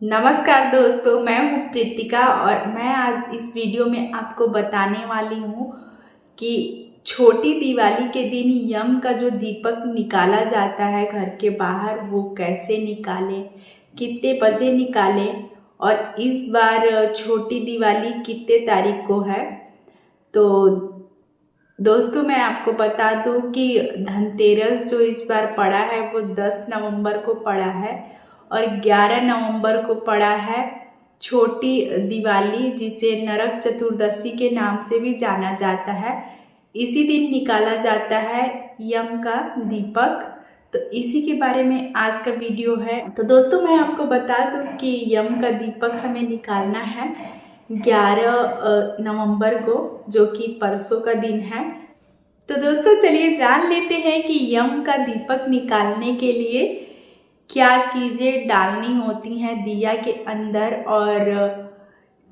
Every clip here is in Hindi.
नमस्कार दोस्तों, मैं हूँ प्रीतिका और मैं आज इस वीडियो में आपको बताने वाली हूँ कि छोटी दिवाली के दिन यम का जो दीपक निकाला जाता है घर के बाहर वो कैसे निकालें, कितने बजे निकालें और इस बार छोटी दिवाली कितने तारीख को है। तो दोस्तों मैं आपको बता दूं कि धनतेरस जो इस बार पड़ा है वो 10 नवंबर को पड़ा है और 11 नवंबर को पड़ा है छोटी दिवाली, जिसे नरक चतुर्दशी के नाम से भी जाना जाता है। इसी दिन निकाला जाता है यम का दीपक। तो इसी के बारे में आज का वीडियो है। तो दोस्तों मैं आपको बता दूं कि यम का दीपक हमें निकालना है 11 नवंबर को, जो कि परसों का दिन है। तो दोस्तों चलिए जान लेते हैं कि यम का दीपक निकालने के लिए क्या चीज़ें डालनी होती हैं दिया के अंदर और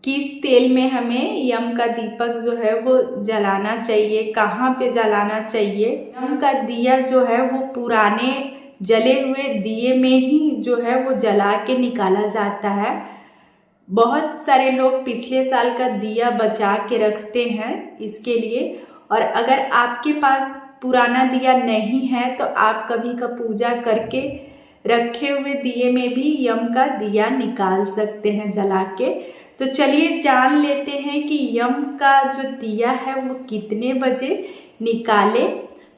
किस तेल में हमें यम का दीपक जो है वो जलाना चाहिए, कहाँ पे जलाना चाहिए। यम का दिया जो है वो पुराने जले हुए दिए में ही जो है वो जला के निकाला जाता है। बहुत सारे लोग पिछले साल का दिया बचा के रखते हैं इसके लिए, और अगर आपके पास पुराना दिया नहीं है तो आप कभी का पूजा करके रखे हुए दिए में भी यम का दिया निकाल सकते हैं जला के। तो चलिए जान लेते हैं कि यम का जो दिया है वो कितने बजे निकाले।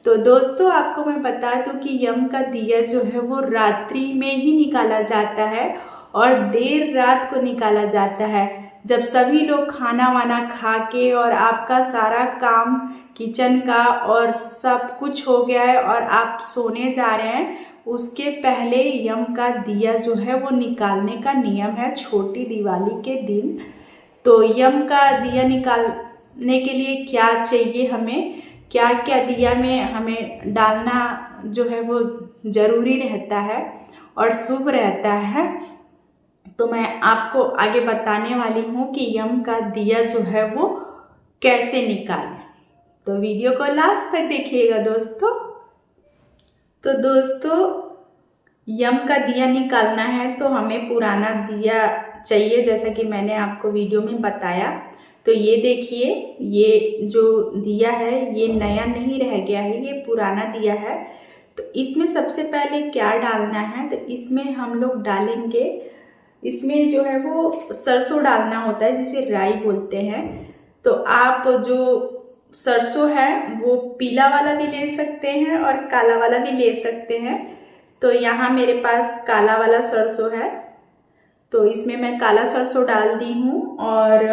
तो दोस्तों आपको मैं बता दूं कि यम का दिया जो है वो रात्रि में ही निकाला जाता है और देर रात को निकाला जाता है, जब सभी लोग खाना वाना खा के और आपका सारा काम किचन का और सब कुछ हो गया है और आप सोने जा रहे हैं, उसके पहले यम का दिया जो है वो निकालने का नियम है छोटी दिवाली के दिन। तो यम का दिया निकालने के लिए क्या चाहिए, हमें क्या क्या दिया में हमें डालना जो है वो ज़रूरी रहता है और शुभ रहता है, तो मैं आपको आगे बताने वाली हूँ कि यम का दिया जो है वो कैसे निकालें। तो वीडियो को लास्ट तक देखिएगा दोस्तों। तो दोस्तों यम का दिया निकालना है तो हमें पुराना दिया चाहिए, जैसा कि मैंने आपको वीडियो में बताया। तो ये देखिए, ये जो दिया है ये नया नहीं रह गया है, ये पुराना दिया है। तो इसमें सबसे पहले क्या डालना है, तो इसमें हम लोग डालेंगे, इसमें जो है वो सरसों डालना होता है जिसे राई बोलते हैं। तो आप जो सरसों है वो पीला वाला भी ले सकते हैं और काला वाला भी ले सकते हैं। तो यहाँ मेरे पास काला वाला सरसों है, तो इसमें मैं काला सरसों डाल दी हूँ। और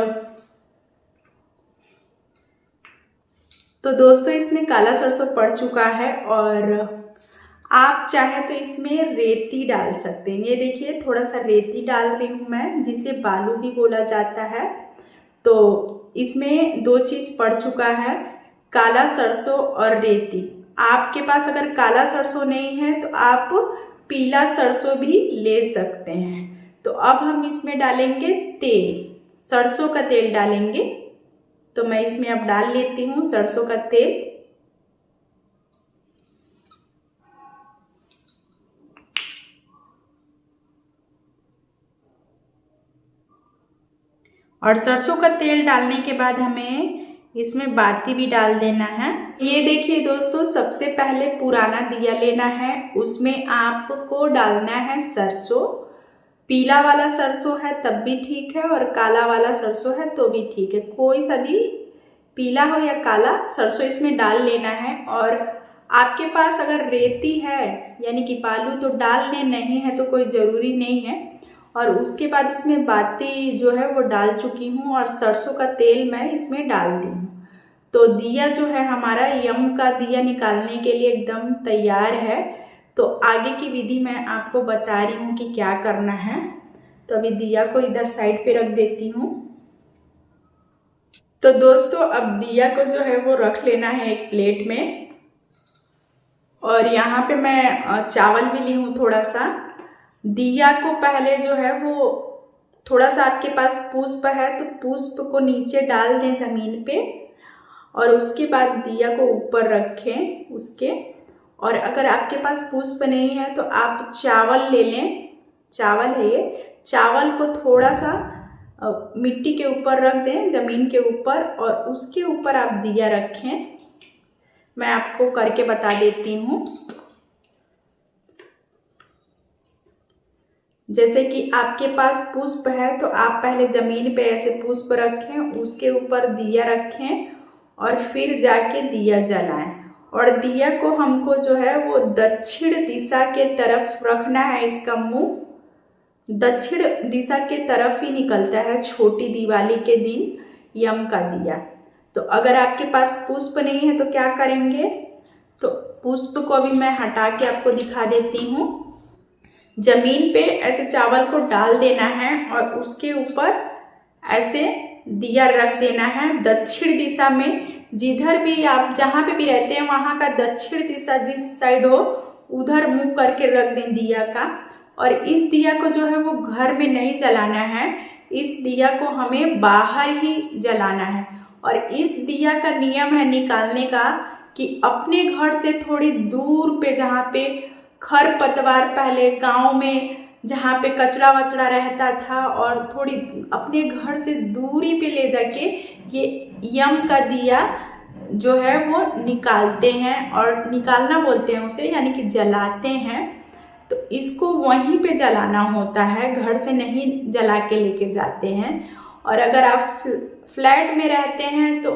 तो दोस्तों इसमें काला सरसों पड़ चुका है और आप चाहें तो इसमें रेती डाल सकते हैं। ये देखिए थोड़ा सा रेती डाल रही हूँ मैं, जिसे बालू भी बोला जाता है। तो इसमें दो चीज़ पड़ चुका है, काला सरसों और रेती। आपके पास अगर काला सरसों नहीं है तो आप पीला सरसों भी ले सकते हैं। तो अब हम इसमें डालेंगे तेल, सरसों का तेल डालेंगे। तो मैं इसमें अब डाल लेती हूँ सरसों का तेल। और सरसों का तेल डालने के बाद हमें इसमें बाती भी डाल देना है। ये देखिए दोस्तों, सबसे पहले पुराना दिया लेना है, उसमें आपको डालना है सरसों। पीला वाला सरसों है तब भी ठीक है और काला वाला सरसों है तो भी ठीक है, कोई सा भी पीला हो या काला सरसों इसमें डाल लेना है। और आपके पास अगर रेती है यानी कि बालू तो डालने नहीं है, तो कोई ज़रूरी नहीं है। और उसके बाद इसमें बाती जो है वो डाल चुकी हूँ और सरसों का तेल मैं इसमें डाल दी हूँ। तो दिया जो है हमारा यम का दिया निकालने के लिए एकदम तैयार है। तो आगे की विधि मैं आपको बता रही हूँ कि क्या करना है। तो अभी दिया को इधर साइड पे रख देती हूँ। तो दोस्तों अब दिया को जो है वो रख लेना है एक प्लेट में, और यहाँ पे मैं चावल भी ली हूँ थोड़ा सा। दिया को पहले जो है वो थोड़ा सा, आपके पास पुष्प है तो पुष्प को नीचे डाल दें ज़मीन पे, और उसके बाद दिया को ऊपर रखें उसके। और अगर आपके पास पुष्प नहीं है तो आप चावल ले लें, चावल है ये, चावल को थोड़ा सा मिट्टी के ऊपर रख दें, ज़मीन के ऊपर, और उसके ऊपर आप दिया रखें। मैं आपको करके बता देती हूँ। जैसे कि आपके पास पुष्प है तो आप पहले ज़मीन पे ऐसे पुष्प रखें, उसके ऊपर दिया रखें और फिर जाके दिया जलाएं। और दिया को हमको जो है वो दक्षिण दिशा के तरफ रखना है। इसका मुंह दक्षिण दिशा के तरफ ही निकलता है छोटी दिवाली के दिन यम का दिया। तो अगर आपके पास पुष्प नहीं है तो क्या करेंगे, तो पुष्प को अभी मैं हटा के आपको दिखा देती हूँ। जमीन पे ऐसे चावल को डाल देना है और उसके ऊपर ऐसे दिया रख देना है दक्षिण दिशा में। जिधर भी आप जहाँ पे भी रहते हैं वहाँ का दक्षिण दिशा जिस साइड हो उधर मुंह करके रख दें दिया का। और इस दिया को जो है वो घर में नहीं जलाना है, इस दिया को हमें बाहर ही जलाना है। और इस दिया का नियम है निकालने का कि अपने घर से थोड़ी दूर पे, जहाँ पे खरपतवार पहले गांव में जहाँ पे कचरा वचड़ा रहता था, और थोड़ी अपने घर से दूरी पे ले जाके ये यम का दिया जो है वो निकालते हैं, और निकालना बोलते हैं उसे, यानी कि जलाते हैं। तो इसको वहीं पे जलाना होता है, घर से नहीं जला के लेके जाते हैं। और अगर आप फ्लैट में रहते हैं तो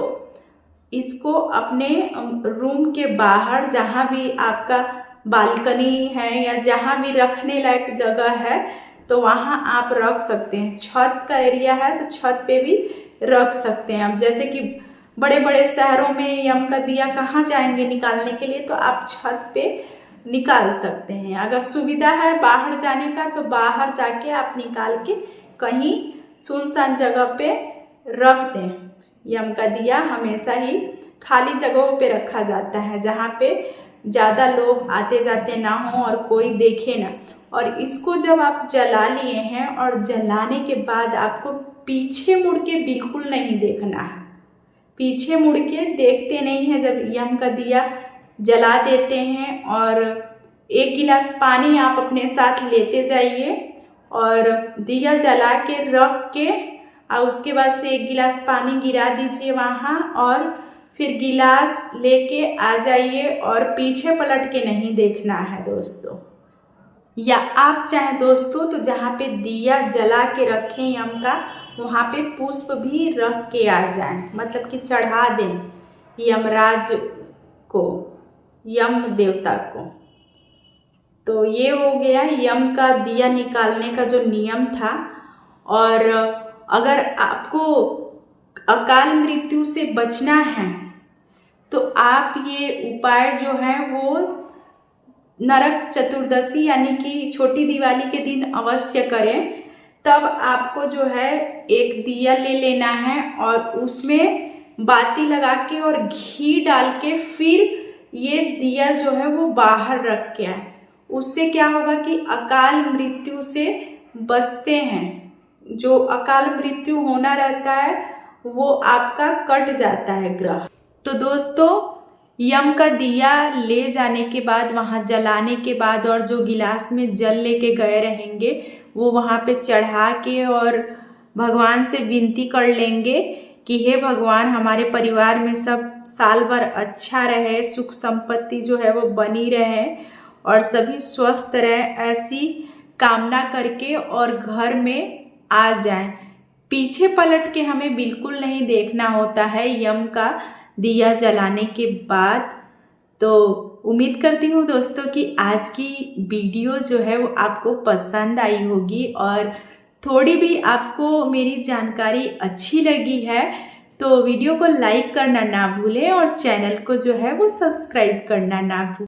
इसको अपने रूम के बाहर, जहाँ भी आपका बालकनी है या जहाँ भी रखने लायक जगह है तो वहाँ आप रख सकते हैं। छत का एरिया है तो छत पे भी रख सकते हैं। अब जैसे कि बड़े बड़े शहरों में यम का दिया कहाँ जाएंगे निकालने के लिए, तो आप छत पे निकाल सकते हैं। अगर सुविधा है बाहर जाने का तो बाहर जाके आप निकाल के कहीं सुनसान जगह पे रख दें। यम का दिया हमेशा ही खाली जगहों पे रखा जाता है जहाँ पे ज़्यादा लोग आते जाते ना हो और कोई देखे ना। और इसको जब आप जला लिए हैं और जलाने के बाद आपको पीछे मुड़ के बिल्कुल नहीं देखना है, पीछे मुड़ के देखते नहीं हैं। जब यम का दिया जला देते हैं और 1 गिलास पानी आप अपने साथ लेते जाइए और दिया जला के रख के और उसके बाद से 1 गिलास पानी गिरा दीजिए वहाँ, और फिर गिलास लेके आ जाइए और पीछे पलट के नहीं देखना है दोस्तों। या आप चाहे दोस्तों तो जहाँ पे दिया जला के रखें यम का, वहाँ पे पुष्प भी रख के आ जाएं, मतलब कि चढ़ा दें यमराज को, यम देवता को। तो ये हो गया यम का दिया निकालने का जो नियम था। और अगर आपको अकाल मृत्यु से बचना है तो आप ये उपाय जो है वो नरक चतुर्दशी यानी कि छोटी दिवाली के दिन अवश्य करें। तब आपको जो है एक दिया ले लेना है और उसमें बाती लगा के और घी डाल के फिर ये दिया जो है वो बाहर रख के आए। उससे क्या होगा कि अकाल मृत्यु से बचते हैं। जो अकाल मृत्यु होना रहता है वो आपका कट जाता है ग्रह। तो दोस्तों यम का दिया ले जाने के बाद, वहाँ जलाने के बाद, और जो गिलास में जल लेके गए रहेंगे वो वहाँ पे चढ़ा के और भगवान से विनती कर लेंगे कि हे भगवान, हमारे परिवार में सब साल भर अच्छा रहे, सुख संपत्ति जो है वो बनी रहे और सभी स्वस्थ रहे, ऐसी कामना करके और घर में आ जाएं। पीछे पलट के हमें बिल्कुल नहीं देखना होता है यम का दिया जलाने के बाद। तो उम्मीद करती हूँ दोस्तों कि आज की वीडियो जो है वो आपको पसंद आई होगी और थोड़ी भी आपको मेरी जानकारी अच्छी लगी है तो वीडियो को लाइक करना ना भूलें और चैनल को जो है वो सब्सक्राइब करना ना भूलें।